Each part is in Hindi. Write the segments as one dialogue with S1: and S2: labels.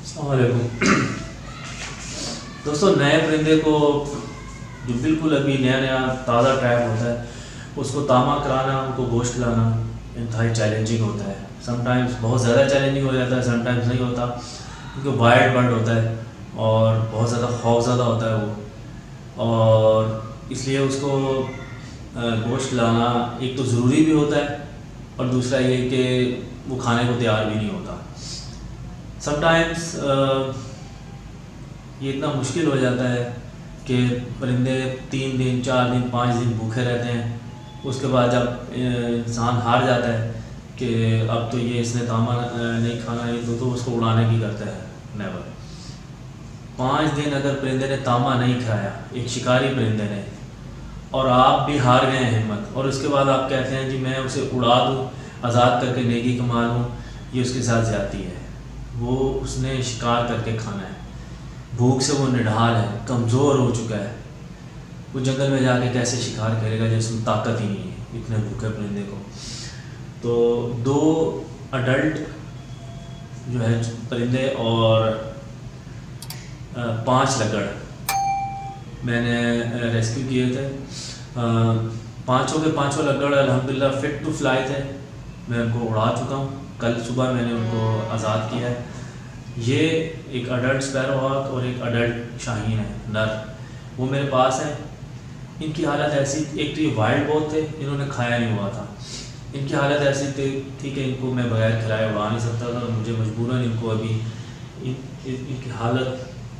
S1: अस्सलाम वालेकुम। दोस्तों, नए परिंदे को जो बिल्कुल अभी नया नया ताज़ा ट्रैप होता है उसको तामा कराना, उनको गोश्त खिलाना इंतहाई चैलेंजिंग होता है। समटाइम्स बहुत ज़्यादा चैलेंजिंग हो जाता है, समटाइम्स नहीं होता, क्योंकि वाइल्ड बर्ड होता है और बहुत ज़्यादा खौफज़दा होता है वो। और इसलिए उसको गोश्त खिलाना एक तो ज़रूरी भी होता है और दूसरा ये कि वो खाने को तैयार भी नहीं होता। समटाइम्स ये इतना मुश्किल हो जाता है कि परिंदे 3 दिन 4 दिन 5 दिन भूखे रहते हैं। उसके बाद जब इंसान हार जाता है कि अब तो ये इसने तामा नहीं खाना है, तो उसको उड़ाने की करता है। नेवर। 5 दिन अगर परिंदे ने तामा नहीं खाया, एक शिकारी परिंदे ने, और आप भी हार गए हैं हिम्मत, और उसके बाद आप कहते हैं जी मैं उसे उड़ा दूँ, आज़ाद करके नेकी कमा लूँ, ये उसके साथ ज़्यादती है। वो उसने शिकार करके खाना है, भूख से वो निढाल है, कमज़ोर हो चुका है। वो जंगल में जाके कैसे शिकार करेगा जिसमें ताकत ही नहीं है इतने भूखे परिंदे को। तो 2 अडल्ट जो है परिंदे और 5 लगड़ मैंने रेस्क्यू किए थे। पाँचों के पाँचों लगड़ अल्हम्दुलिल्लाह फ़िट टू फ्लाई थे। मैं उनको उड़ा चुका हूँ, कल सुबह मैंने उनको आज़ाद किया है। ये एक अडल्ट स्पैरो हॉक और एक अडल्ट शाहीन है, नर, वो मेरे पास है। इनकी हालत ऐसी, एक तो ये वाइल्ड बहुत थे, इन्होंने खाया नहीं हुआ था। इनकी हालत ऐसी थी कि इनको मैं बगैर खिलाए उड़ा नहीं सकता था, और मुझे मजबूरन इनको अभी इनकी हालत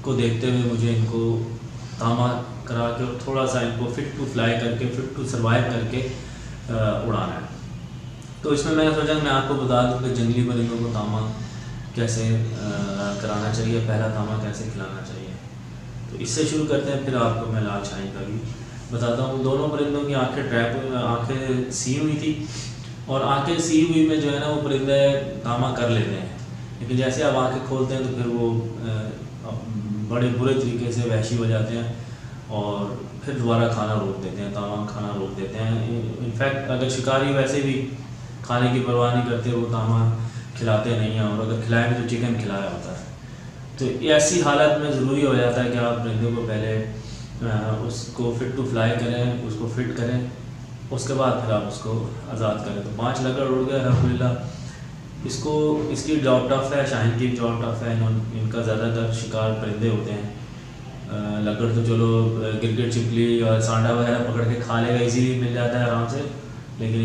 S1: को देखते हुए मुझे इनको तामा करा के और थोड़ा सा इनको फ़िट टू फ्लाई करके, फ़िट टू सर्वाइव करके उड़ाना है। तो इसमें मैंने सोचा मैं आपको बता दूं कि जंगली परिंदों को तामा कैसे कराना चाहिए, पहला तामा कैसे खिलाना चाहिए। तो इससे शुरू करते हैं, फिर आपको मैं लाल शाही का भी बताता हूँ। दोनों परिंदों की आँखें सी हुई थी, और आँखें सी हुई में जो है ना वो परिंदे तामा कर लेते हैं, लेकिन जैसे आप आँखें खोलते हैं तो फिर वो बड़े बुरे तरीके से वहशी हो जाते हैं और फिर दोबारा खाना रोक देते हैं, तामा खाना रोक देते हैं। इनफैक्ट अगर शिकारी वैसे भी खाने की परवाह नहीं करते, वो तामा खिलाते नहीं हैं, और अगर खिलाएं भी तो चिकन खिलाया होता है। तो ऐसी हालत में ज़रूरी हो जाता है कि आप परिंदे को पहले उसको फ़िट टू फ्लाई करें, उसको फ़िट करें, उसके बाद फिर आप उसको आज़ाद करें। तो 5 लगड़ उड़ गए अल्हम्दुलिल्लाह। इसकी जॉब टफ है, शाहीन की जॉब टफ है। इनका ज़्यादातर शिकार परिंदे होते हैं। लगड़ तो चलो गिरगिट, छिपकली और सांडा वगैरह पकड़ के खा लेगा, इजीली मिल जाता है आराम से, लेकिन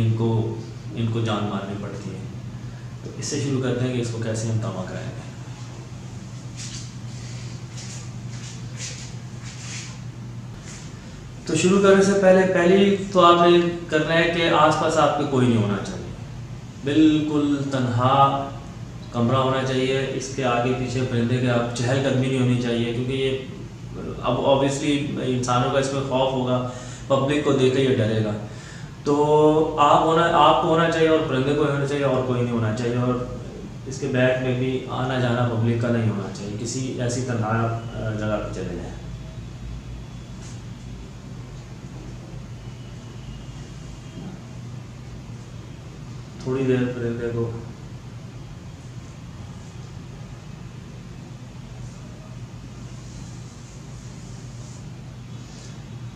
S1: इनको जान मारनी पड़ती है। तो इससे शुरू करते हैं कि इसको कैसे हम तामा कराएंगे। तो शुरू करने से पहली तो आपने करना है कि आसपास आपके कोई नहीं होना चाहिए, बिल्कुल तन्हा कमरा होना चाहिए। इसके आगे पीछे परिंदे के आप चहलकदमी नहीं होनी चाहिए, क्योंकि ये अब ऑब्वियसली इंसानों का इसमें खौफ होगा, पब्लिक को देख के ये डरेगा। तो आपको होना चाहिए और परिंदे को होना चाहिए, और कोई नहीं होना चाहिए। और इसके बैक में भी आना जाना पब्लिक का नहीं होना चाहिए, किसी ऐसी तन्हा जगह पर चले जाएँ। थोड़ी देर परिंदे को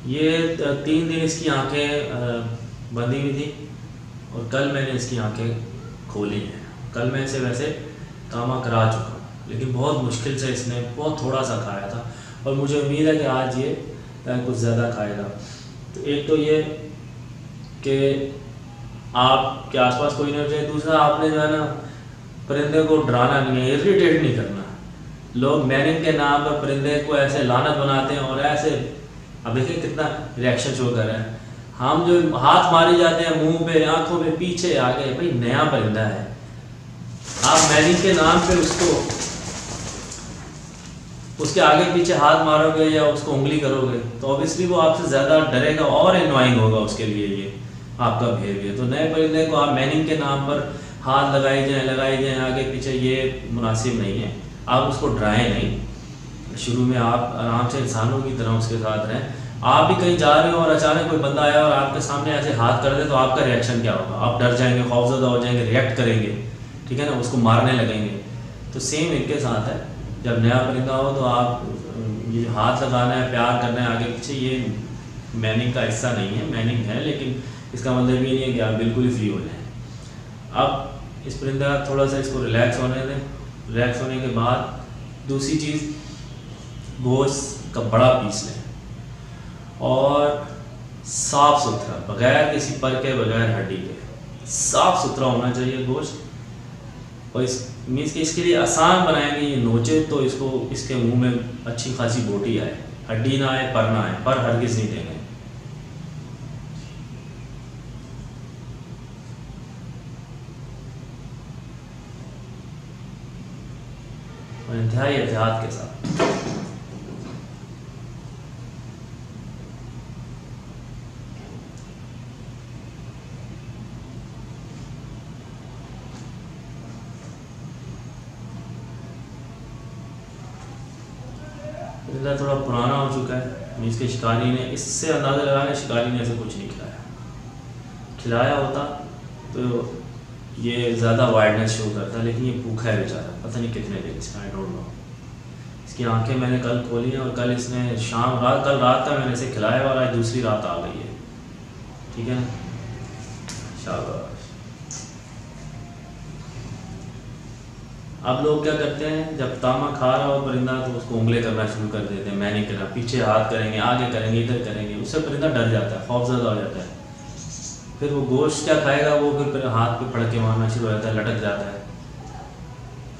S1: ये 3 दिन इसकी आंखें बंदी हुई थी, और कल मैंने इसकी आंखें खोली हैं। कल मैं इसे वैसे तामा करा चुका हूँ, लेकिन बहुत मुश्किल से इसने बहुत थोड़ा सा खाया था, और मुझे उम्मीद है कि आज ये कुछ ज़्यादा खाएगा। तो एक तो ये कि आपके आसपास कोई नहीं होना चाहिए। दूसरा, आपने जो है ना परिंदे को डराना नहीं है, इरिटेट नहीं करना। लोग मैनिंग के नाम पर परिंदे को ऐसे लानत बनाते हैं, और ऐसे अब देखिए कितना रिएक्शन शो कर रहा है। हम जो हाथ मारे जाते हैं मुंह पे, आंखों पे, पीछे, आगे, भाई नया परिंदा है, आप मैनिंग के नाम पे उसके आगे पीछे हाथ मारोगे या उसको उंगली करोगे, तो ऑब्वियसली वो आपसे ज़्यादा डरेगा और एनवाइंग होगा उसके लिए ये आपका बिहेवियर। तो नए परिंदे को आप मैनिंग के नाम पर हाथ लगाए जाएं आगे पीछे, ये मुनासिब नहीं है। आप उसको डराएं नहीं। शुरू में आप आराम से इंसानों की तरह उसके साथ रहें। आप भी कहीं जा रहे हो और अचानक कोई बंदा आया और आपके सामने ऐसे हाथ कर दे, तो आपका रिएक्शन क्या होगा? आप डर जाएंगे, खौफज़दा हो जाएंगे, रिएक्ट करेंगे, ठीक है ना, उसको मारने लगेंगे। तो सेम इनके साथ है। जब नया परिंदा हो तो आप ये हाथ लगाना है, प्यार करना है आगे पीछे, ये मैनिंग का हिस्सा नहीं है। मैनिंग है लेकिन इसका मतलब ये नहीं है कि आप बिल्कुल ही फ्री हो जाएं। अब इस परिंदा थोड़ा सा इसको रिलैक्स होने दें। रिलैक्स होने के बाद दूसरी चीज़, गोश्त का बड़ा पीस लें और साफ़ सुथरा, बगैर किसी पर के, बगैर हड्डी के, साफ़ सुथरा होना चाहिए गोश्त। और इस मीन्स कि इसके लिए आसान बनाएंगे, ये नोचे तो इसको, इसके मुंह में अच्छी खासी बोटी आए, हड्डी ना आए, पर ना आए, पर हरगिज़ नहीं देंगे। और इंतहाई एहतियात के साथ। परिंदा थोड़ा पुराना हो चुका है, मीन्स के शिकारी ने, इससे अंदाज़ा लगाया शिकारी ने ऐसे कुछ नहीं खिलाया। खिलाया होता तो ये ज़्यादा वाइडनेस शो करता, लेकिन ये भूखा है बेचारा, पता नहीं कितने दिन से, आई डोंट नो। इसकी आंखें मैंने कल खोली हैं और कल इसने कल रात का मैंने इसे खिलाया और आज दूसरी रात आ गई है। ठीक है ना, शाबाश। अब लोग क्या करते हैं, जब तामा खा रहा हो परिंदा तो उसको उंगले करना शुरू कर देते हैं, मैं नहीं करना, पीछे हाथ करेंगे, आगे करेंगे, इधर करेंगे, उससे परिंदा डर जाता है, खौफजदा हो जाता है। फिर वो गोश्त क्या खाएगा, वो फिर हाथ पे फड़ के मारना शुरू हो जाता है, लटक जाता है।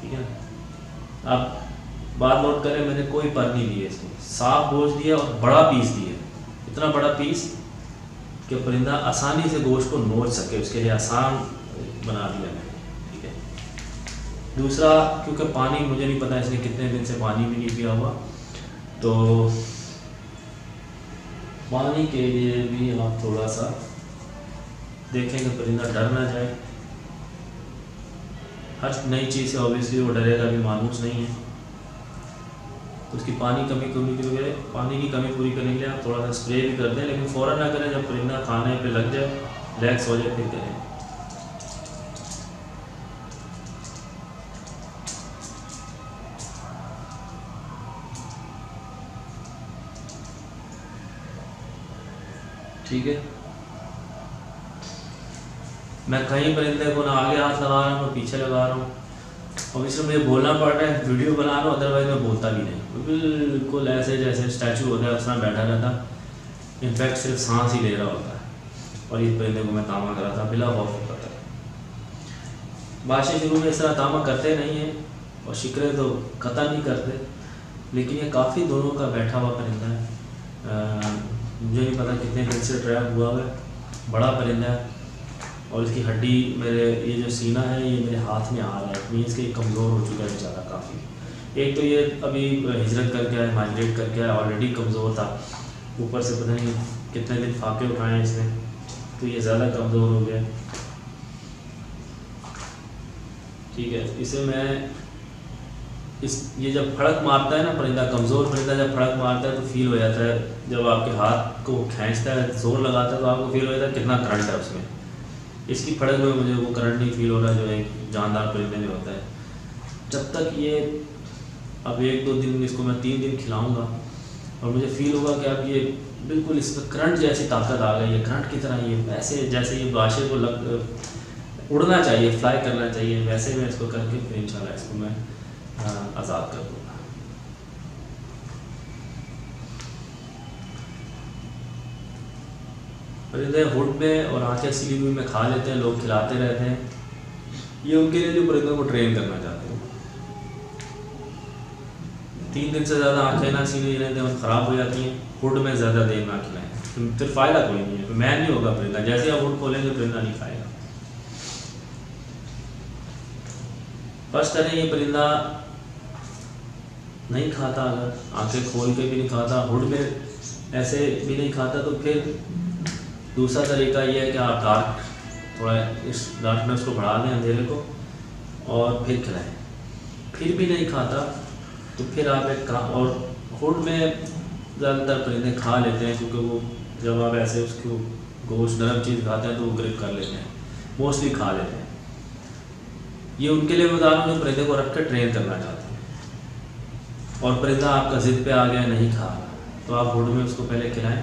S1: ठीक है, अब बात नोट करें, मैंने कोई पर नहीं दिए इसको, साफ गोश्त दिया और बड़ा पीस दिया, इतना बड़ा पीस कि परिंदा आसानी से गोश्त को नोच सके, उसके लिए आसान बना दिया मैंने। ठीक है, दूसरा, क्योंकि पानी मुझे नहीं पता इसने कितने दिन से पानी भी नहीं पिया हुआ, तो पानी के लिए भी आप थोड़ा सा देखें कि परिंदा डर ना जाए। हर नई चीज़ से ऑब्वियसली वो डरेगा भी, मानूस नहीं है, तो उसकी पानी की कमी पूरी करने के लिए आप थोड़ा सा स्प्रे भी कर दें, लेकिन फ़ौरन ना करें, जब परिंदा खाने पे लग जाए, रिलैक्स हो जाए, फिर करें। ठीक है, मैं कहीं परिंदे को ना आगे हाथ लगा रहा हूँ, ना पीछे लगा रहा हूँ, और इसमें मुझे बोलना पड़ रहा है, वीडियो बना रहा हूँ, अदरवाइज मैं बोलता भी नहीं, बिल्कुल ऐसे जैसे स्टैचू होता है उस तरह बैठा रहता, इनफैक्ट सिर्फ सांस ही ले रहा होता है। और इस परिंदे को मैं तामा करा था बिला खौफ होता था। बादशाह शुरू में इस तरह तामा करते नहीं हैं और शिकरे तो कतई नहीं करते, लेकिन ये काफ़ी दोनों का बैठा हुआ परिंदा है। मुझे नहीं पता कितने दिन से ट्रैप हुआ है, बड़ा परिंदा है, और इसकी हड्डी, मेरे ये जो सीना है ये मेरे हाथ में आ रहा है, मीन्स कि कमज़ोर हो चुका है बेचारा काफ़ी। एक तो ये अभी हिजरत करके आया, माइग्रेट करके आया, ऑलरेडी कमज़ोर था, ऊपर से पता नहीं कितने दिन फाके उठाए हैं इसने, तो ये ज़्यादा कमज़ोर हो गया। ठीक है, इसे मैं ये जब फड़क मारता है ना परिंदा, कमज़ोर परिंदा जब फड़क मारता है तो फील हो जाता है, जब आपके हाथ को खींचता है, जोर लगाता है, तो आपको फील हो जाता है कितना करंट है उसमें। इसकी फड़क में मुझे वो करंट नहीं फील हो रहा जो एक जानदार परिंदे में होता है। जब तक ये, अब 1-2 दिन, इसको मैं 3 दिन खिलाऊंगा और मुझे फील होगा कि अब ये बिल्कुल इसमें करंट जैसी ताकत आ गई है, करंट की तरह ये, वैसे जैसे ये बादशाह को उड़ना चाहिए, फ्लाई करना चाहिए, वैसे मैं इसको करके फिर इंशाल्लाह इसको मैं आज़ाद कर दूँगा। परिंदे हुड में और आँखें सीली हुई में खा लेते हैं, लोग खिलाते रहते हैं, ये उनके लिए जो परिंदों को ट्रेन करना चाहते हैं। 3 दिन से ज़्यादा आँखें ना सीली रहते हैं और ख़राब हो जाती हैं, हुड में ज़्यादा देर ना खिलाएं, फिर फ़ायदा कोई नहीं है, फिर मैन नहीं होगा परिंदा, जैसे आप हुड खोलेंगे परिंदा नहीं खाएगा। फर्स्ट करें, ये परिंदा नहीं खाता, अगर आंखें खोल के भी नहीं खाता, हुड में ऐसे भी नहीं खाता, तो फिर दूसरा तरीका ये है कि आप थोड़ा इस डार्कनेस को बढ़ा दें, अंधेरे को, और फिर खिलाएं। फिर भी नहीं खाता तो फिर आप एक काम, और हुड में ज़्यादातर परिंदे खा लेते हैं, क्योंकि वो जब आप ऐसे उसको गोश्त नरम चीज़ खाते हैं तो वो ग्रिप कर लेते हैं, मोस्टली खा लेते हैं। ये उनके लिए मैं बता रहा हूँ जो परिंदे को रख कर ट्रेन करना चाहते हैं। और परिंदा आपका ज़िद पे आ गया नहीं खा रहा, तो आप हुड में उसको पहले खिलाएं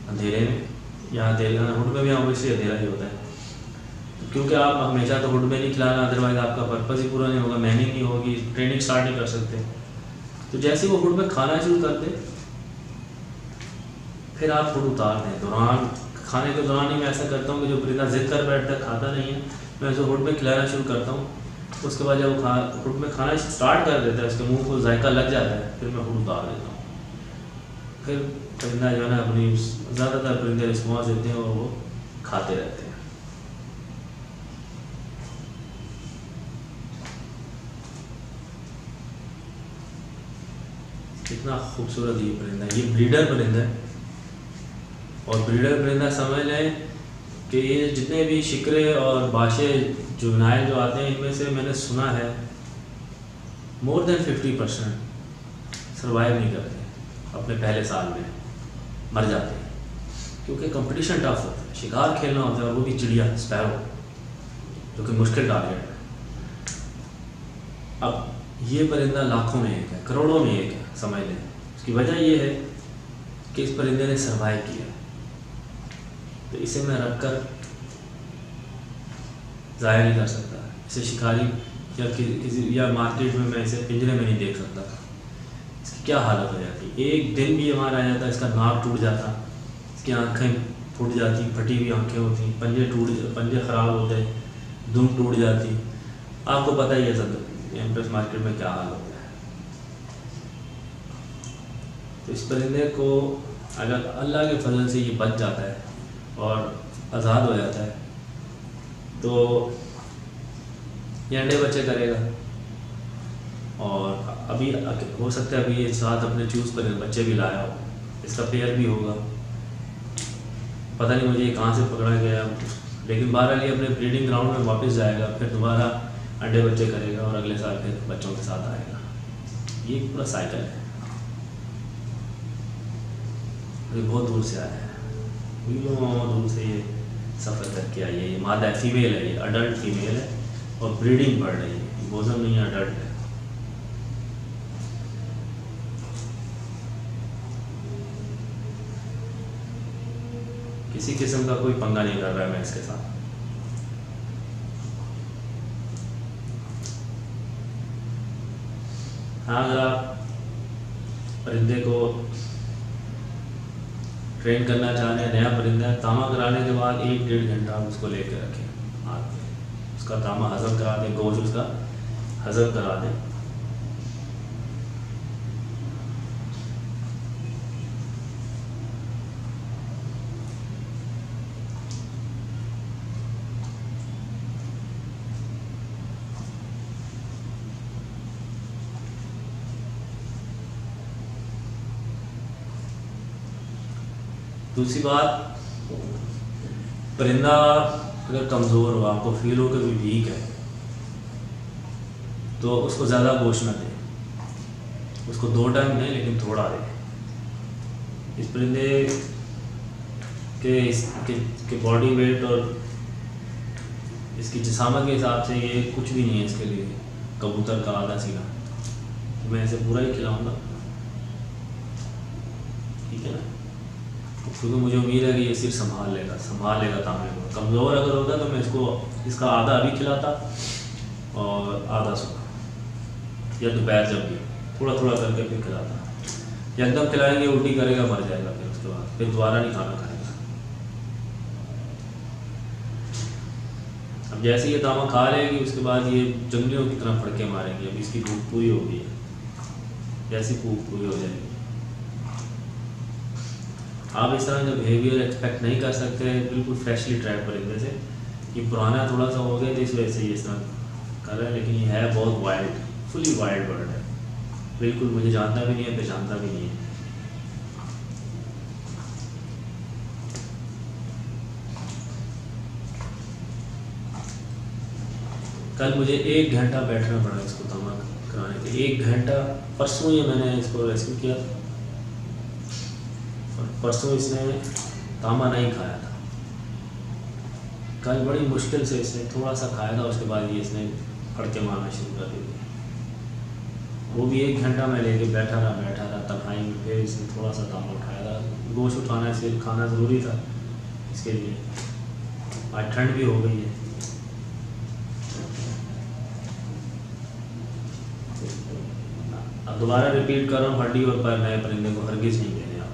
S1: अंधेरे में, या हुड में भी ऑब्वियसली अंधेरा ही होता है, तो क्योंकि आप हमेशा तो हुड में नहीं खिलाना, अदरवाइज़ आपका पर्पज़ ही पूरा नहीं होगा, मैनिंग नहीं होगी, ट्रेनिंग स्टार्ट नहीं कर सकते। तो जैसे वो हुड में खाना शुरू कर दे, फिर आप हुड उतार दें। खाने के दौरान ही मैं ऐसा करता हूँ कि जो परिंदा ज़िद कर बैठता है, खाता नहीं है, मैं उसे हुड में खिलाना शुरू करता हूँ। उसके बाद जब वो हुड में खाना स्टार्ट कर देता है, उसके मुंह को जायका लग जाता है, फिर मैं हुड उतार देता हूँ। फिर परिंदा जो है ना अपनी, ज़्यादातर परिंदे रिस्पॉन्स देते हैं और वो खाते रहते हैं। कितना खूबसूरत ये परिंदा है, ये ब्रीडर परिंदा है। और ब्रीडर परिंदा समझ लें कि ये जितने भी शिकरे और बाशे जुवेनाइल जो आते हैं, इनमें से मैंने सुना है मोर देन 50% सर्वाइव नहीं करते अपने पहले साल में, मर जाते हैं, क्योंकि कंपटीशन टफ होता है, शिकार खेलना होता है, और वो भी चिड़िया, स्पैरो, जो कि मुश्किल टारगेट है। अब ये परिंदा लाखों में एक है, करोड़ों में एक है, समझ लें। उसकी वजह ये है कि इस परिंदे ने सर्वाइव किया, तो इसे मैं रख कर ज़ाया नहीं कर सकता। इसे शिकारी या किसी या मार्केट में मैं इसे पिंजरे में नहीं देख सकता था। इसकी क्या हालत हो जाती, एक दिन भी हमारा आ जाता, इसका नाक टूट जाता, इसकी आँखें फूट जाती, फटी हुई आँखें होती, पंजे ख़राब होते, दुम टूट जाती। आपको पता ही है सब एम्प्रेस मार्केट में क्या हाल होता है। तो इस परिंदे को अगर अल्लाह के फजल से ये बच जाता है और आज़ाद हो जाता है, तो ये अंडे बच्चे करेगा। और अभी हो सकता है अभी ये साथ अपने चूज़ पर बच्चे भी लाया हो, इसका पेयर भी होगा, पता नहीं मुझे ये कहाँ से पकड़ा गया, लेकिन बहरहाल ये अपने ब्रीडिंग ग्राउंड में वापस जाएगा, फिर दोबारा अंडे बच्चे करेगा और अगले साल फिर बच्चों के साथ आएगा। ये पूरा साइकिल है। ये बहुत दूर से आया है, बहुत दूर से ये सफ़र करके आई है। ये मादा फीमेल है, ये अडल्ट फीमेल है और ब्रीडिंग बढ़ रही है, बोजम नहीं है, अडल्ट है। किसी किस्म का कोई पंगा नहीं कर रहा है मैं इसके साथ। हाँ, अगर आप परिंदे को ट्रेन करना चाह रहे हैं, नया परिंदा है, तामा कराने के बाद 1-1.5 घंटा आप उसको लेकर रखें हाथ में, उसका तामा हज़म करा दें, गोश्त उसका हज़म करा दें। दूसरी बात, परिंदा अगर कमज़ोर हो, आपको फील हो कि भी वीक है, तो उसको ज़्यादा गोश्त ना दें, उसको 2 टाइम दें लेकिन थोड़ा दें। इस परिंदे के बॉडी वेट और इसकी जिसामत के हिसाब से ये कुछ भी नहीं है इसके लिए, कबूतर का आधा सीना। तो मैं इसे पूरा ही खिलाऊंगा, ठीक है ना, क्योंकि मुझे उम्मीद है कि ये सिर्फ संभाल लेगा तामे को। कमज़ोर अगर होता तो मैं इसका आधा अभी खिलाता और आधा सुबह या दोपहर, जब भी थोड़ा थोड़ा करके फिर खिलाता। एकदम खिलाएंगे उल्टी करेगा, मर जाएगा, फिर उसके बाद फिर दोबारा नहीं खाना खाएगा। अब जैसे ये तामा खा लेगी, उसके बाद ये जंगलियों की तरह फड़के मारेंगे। अब इसकी भूख पूरी हो गई है, जैसी भूख पूरी हो जाएगी। आप इस तरह का बिहेवियर एक्सपेक्ट नहीं कर सकते बिल्कुल फ्रेशली ट्रैप परिंदे से। ये पुराना थोड़ा सा हो गया तो इस वजह से ये इस तरह कर रहा है, लेकिन ये है बहुत वाइल्ड, फुली वाइल्ड बर्ड है, बिल्कुल मुझे जानता भी नहीं है, पहचानता भी नहीं है। कल मुझे 1 घंटा बैठना पड़ा इसको तामा कराने के लिए, 1 घंटा। परसों ही मैंने इसको रेस्क्यू किया और परसों इसने तामा नहीं खाया था। कल बड़ी मुश्किल से इसने थोड़ा सा खाया था, उसके बाद ये इसने फड़के मारना शुरू कर दिया वो भी 1 घंटा मैं लेके बैठा रहा तन्हाई में। फिर इसने थोड़ा सा काम उठाया था, गोश्त उठाना है, सिर खाना ज़रूरी था इसके लिए। आज ठंड भी हो गई है। अब दोबारा रिपीट कर रहा हूँ, हड्डी और पैर नए परिंदे को हरगिज़ नहीं देने आप।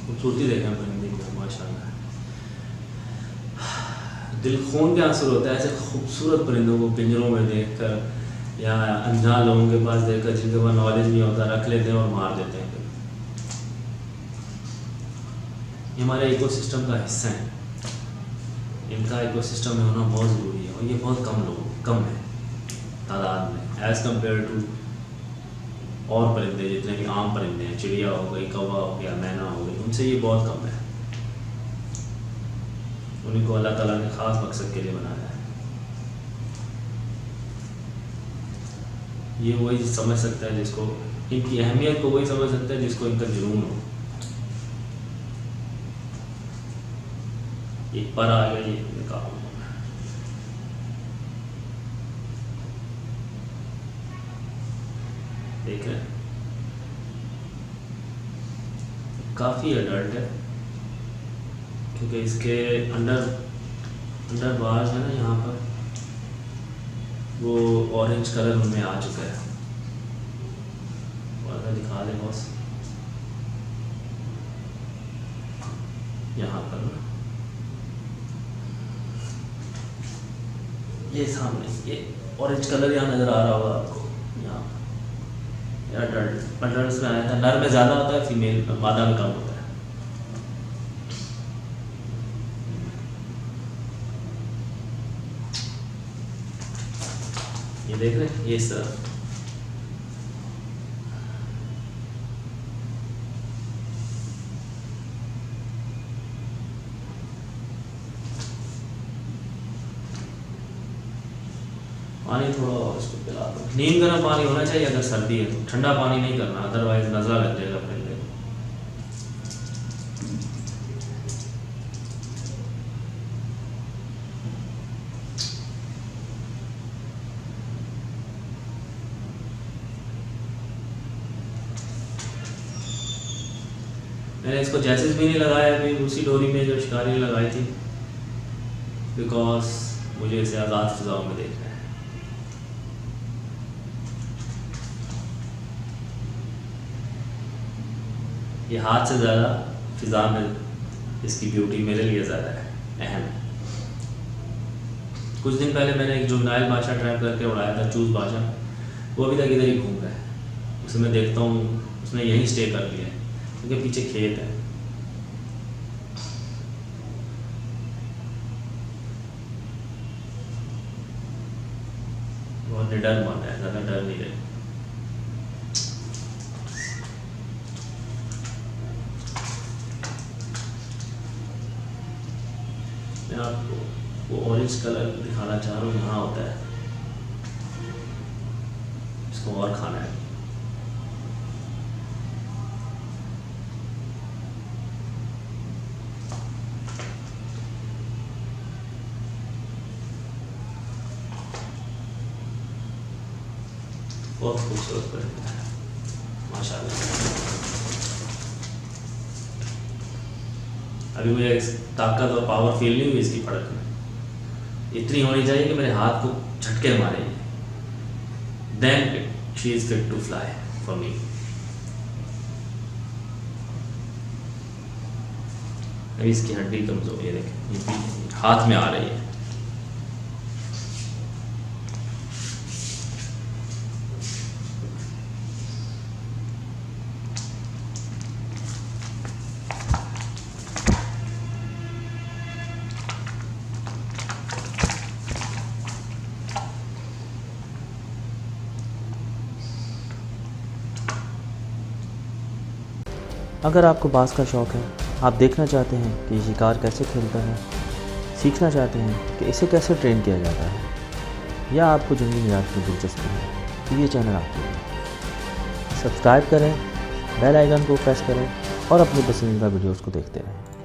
S1: खूबसूरती देखें परिंदे की, माशाल्लाह। दिल खून के आंसू होता है ऐसे खूबसूरत परिंदों को पिंजरों में देखकर या अनजान लोगों के पास देखकर, जिनके पास नॉलेज नहीं होता, रख लेते हैं और मार देते हैं। ये हमारे इकोसिस्टम का हिस्सा है, इनका इकोसिस्टम में होना बहुत ज़रूरी है। और ये बहुत कम है तादाद में, एज़ कम्पेयर टू और परिंदे, जितने भी आम परिंदे हैं, चिड़िया हो गई, कौवा हो गया, मैना हो गई, उनसे ये बहुत कम है। उन्हीं को अल्लाह ताला ने ख़ास मकसद के लिए बनाया है। ये वही समझ सकता है जिसको, इनकी अहमियत को वही समझ सकता है जिसको इनका जुनून हो। एक पर आ गया, ये निकाल देख रहे हैं, काफ़ी अडल्ट है, क्योंकि इसके अंडर बार्स है ना यहाँ पर, वो ऑरेंज कलर उनमें आ चुका है। और दिखा दे बॉस, यहाँ पर ना, ये सामने ये ऑरेंज कलर यहाँ नज़र आ रहा होगा आपको। यहाँ अडल्ट में आया था। नर में ज़्यादा होता है, फीमेल मादा में कम होता है। ये देख रहे हैं, ये इस तरह पानी थोड़ा और इसको पिला दो। नीम गर्म पानी होना चाहिए अगर सर्दी है तो, ठंडा पानी नहीं करना, अदरवाइज नज़ला लग जाएगा पहले। मैंने इसको जैसेस भी नहीं लगाया अभी उसी डोरी में जो शिकारी ने लगाई थी, बिकॉज मुझे इसे आज़ाद फिजाओं में देखना है। ये हाथ से ज़्यादा फिज़ा में इसकी ब्यूटी मेरे लिए ज़्यादा है, अहम है। कुछ दिन पहले मैंने एक जुवेनाइल बादशाह ट्रैप करके उड़ाया था, चूज़ बादशाह, वो अभी तक इधर ही घूम रहा है। उसे मैं देखता हूँ, उसने यहीं स्टे कर लिया है क्योंकि पीछे खेत है। बहुत निडर मन है, ज़्यादा डर नहीं रहे। मैं आपको वो ऑरेंज कलर दिखाना चाह रहा हूँ, यहाँ होता है, इसको और खाना है। बहुत खूबसूरत परिंदा है माशाल्लाह। अभी मुझे ताकत और पावर फील नहीं हुई इसकी फड़क में, इतनी होनी चाहिए कि मेरे हाथ को झटके मारे, then she is fit to fly for me. अभी इसकी हड्डी कमजोर, ये देखें, ये हाथ में आ रही है।
S2: अगर आपको बाज़ का शौक़ है, आप देखना चाहते हैं कि ये शिकार कैसे खेलता है, सीखना चाहते हैं कि इसे कैसे ट्रेन किया जाता है, या आपको जंगली नियात में दिलचस्पी है, तो ये चैनल आपके लिए। सब्सक्राइब करें, बेल आइकन को प्रेस करें और अपनी पसंदीदा वीडियोस को देखते रहें।